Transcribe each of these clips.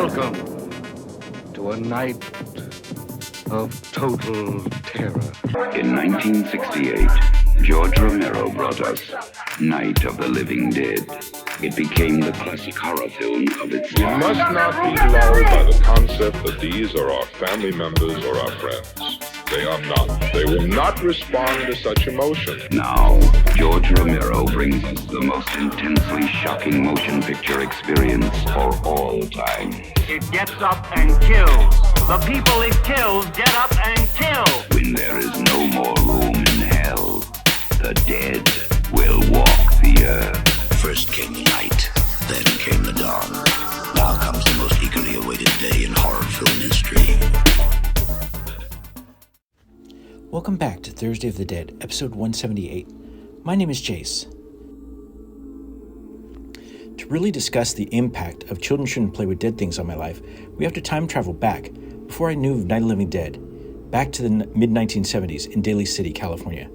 Welcome to a night of total terror. In 1968, George Romero brought us Night of the Living Dead. It became the classic horror film of its time. We must not be lulled by the concept that these are our family members or our friends. They are not. They will not respond to such emotion. Now, George Romero brings us the most intensely shocking motion picture experience for all time. It gets up and kills. The people it kills get up and kill. When there is no more room in hell, the dead will walk the earth. First came the night, then came the dawn. Now comes the most eagerly awaited day in horror film history. Welcome back to Thursday of the Dead, episode 178. My name is Jace. To really discuss the impact of Children Shouldn't Play with Dead Things on my life, we have to time travel back, before I knew of Night of the Living Dead, back to the mid-1970s in Daly City, California.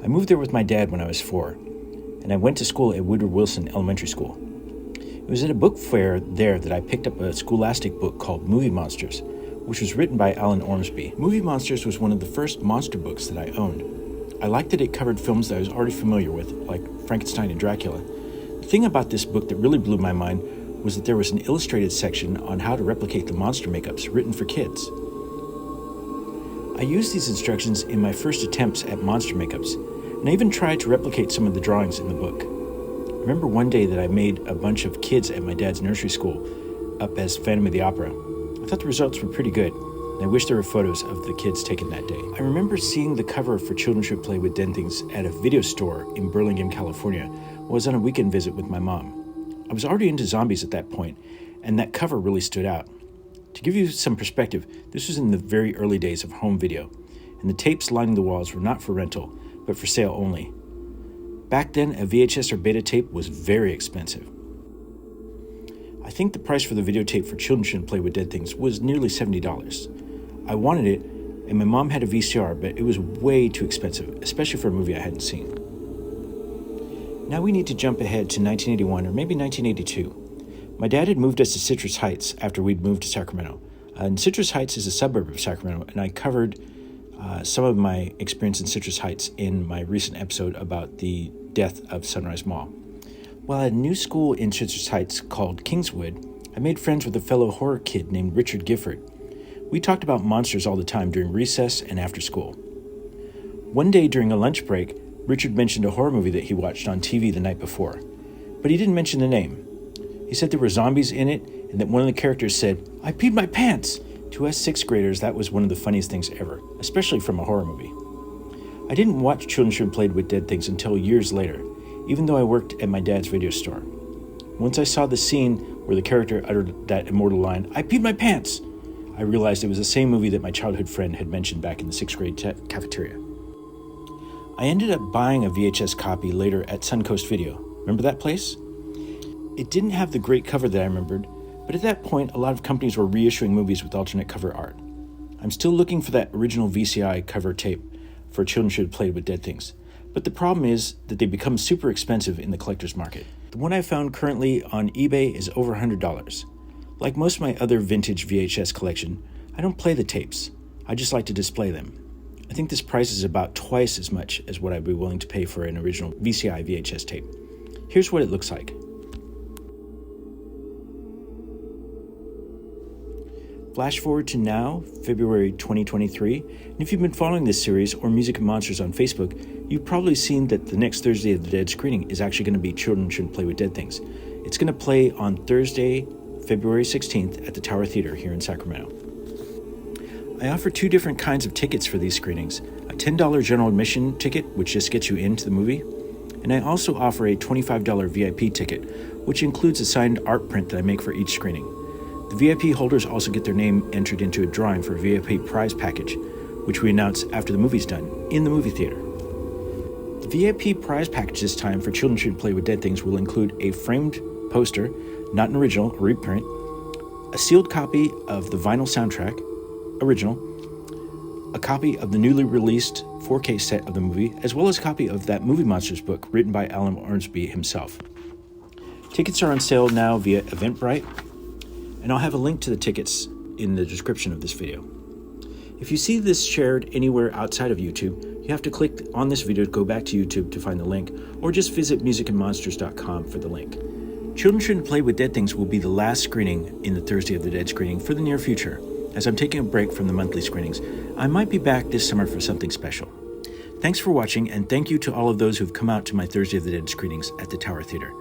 I moved there with my dad when I was 4, and I went to school at Woodward Wilson Elementary School. It was at a book fair there that I picked up a scholastic book called Movie Monsters, which was written by Alan Ormsby. Movie Monsters was one of the first monster books that I owned. I liked that it covered films that I was already familiar with, like Frankenstein and Dracula. The thing about this book that really blew my mind was that there was an illustrated section on how to replicate the monster makeups written for kids. I used these instructions in my first attempts at monster makeups, and I even tried to replicate some of the drawings in the book. I remember one day that I made a bunch of kids at my dad's nursery school up as Phantom of the Opera. I thought the results were pretty good, and I wish there were photos of the kids taken that day. I remember seeing the cover for Children Should Play with Dead Things at a video store in Burlingame, California, while I was on a weekend visit with my mom. I was already into zombies at that point, and that cover really stood out. To give you some perspective, this was in the very early days of home video, and the tapes lining the walls were not for rental, but for sale only. Back then, a VHS or beta tape was very expensive. I think the price for the videotape for Children Shouldn't Play with Dead Things was nearly $70. I wanted it, and my mom had a VCR, but it was way too expensive, especially for a movie I hadn't seen. Now we need to jump ahead to 1981 or maybe 1982. My dad had moved us to Citrus Heights after we'd moved to Sacramento. And Citrus Heights is a suburb of Sacramento, and I covered some of my experience in Citrus Heights in my recent episode about the death of Sunrise Mall. While at a new school in Citrus Heights called Kingswood, I made friends with a fellow horror kid named Richard Gifford. We talked about monsters all the time during recess and after school. One day during a lunch break, Richard mentioned a horror movie that he watched on TV the night before, but he didn't mention the name. He said there were zombies in it and that one of the characters said, "I peed my pants!" To us sixth graders, that was one of the funniest things ever, especially from a horror movie. I didn't watch Children Should Play with Dead Things until years later, even though I worked at my dad's video store. Once I saw the scene where the character uttered that immortal line, "I peed my pants!" I realized it was the same movie that my childhood friend had mentioned back in the sixth grade cafeteria. I ended up buying a VHS copy later at Suncoast Video. Remember that place? It didn't have the great cover that I remembered, but at that point, a lot of companies were reissuing movies with alternate cover art. I'm still looking for that original VCI cover tape for Children Should Play with Dead Things, but the problem is that they become super expensive in the collector's market. The one I found currently on eBay is over $100. Like most of my other vintage VHS collection, I don't play the tapes. I just like to display them. I think this price is about twice as much as what I'd be willing to pay for an original VCI VHS tape. Here's what it looks like. Flash forward to now, February 2023, and if you've been following this series or Music and Monsters on Facebook, you've probably seen that the next Thursday of the Dead screening is actually going to be Children Shouldn't Play with Dead Things. It's going to play on Thursday, February 16th at the Tower Theater here in Sacramento. I offer two different kinds of tickets for these screenings, a $10 general admission ticket, which just gets you into the movie, and I also offer a $25 VIP ticket, which includes a signed art print that I make for each screening. The VIP holders also get their name entered into a drawing for a VIP prize package, which we announce after the movie's done, in the movie theater. The VIP prize package this time for Children Should Play with Dead Things will include a framed poster, not an original, a reprint, a sealed copy of the vinyl soundtrack, original, a copy of the newly released 4K set of the movie, as well as a copy of that Movie Monsters book written by Alan Ormsby himself. Tickets are on sale now via Eventbrite. and I'll have a link to the tickets in the description of this video. If you see this shared anywhere outside of YouTube, you have to click on this video to go back to YouTube to find the link, or just visit musicandmonsters.com for the link. Children Shouldn't Play with Dead Things will be the last screening in the Thursday of the Dead screening for the near future. As I'm taking a break from the monthly screenings, I might be back this summer for something special. Thanks for watching, and thank you to all of those who've come out to my Thursday of the Dead screenings at the Tower Theater.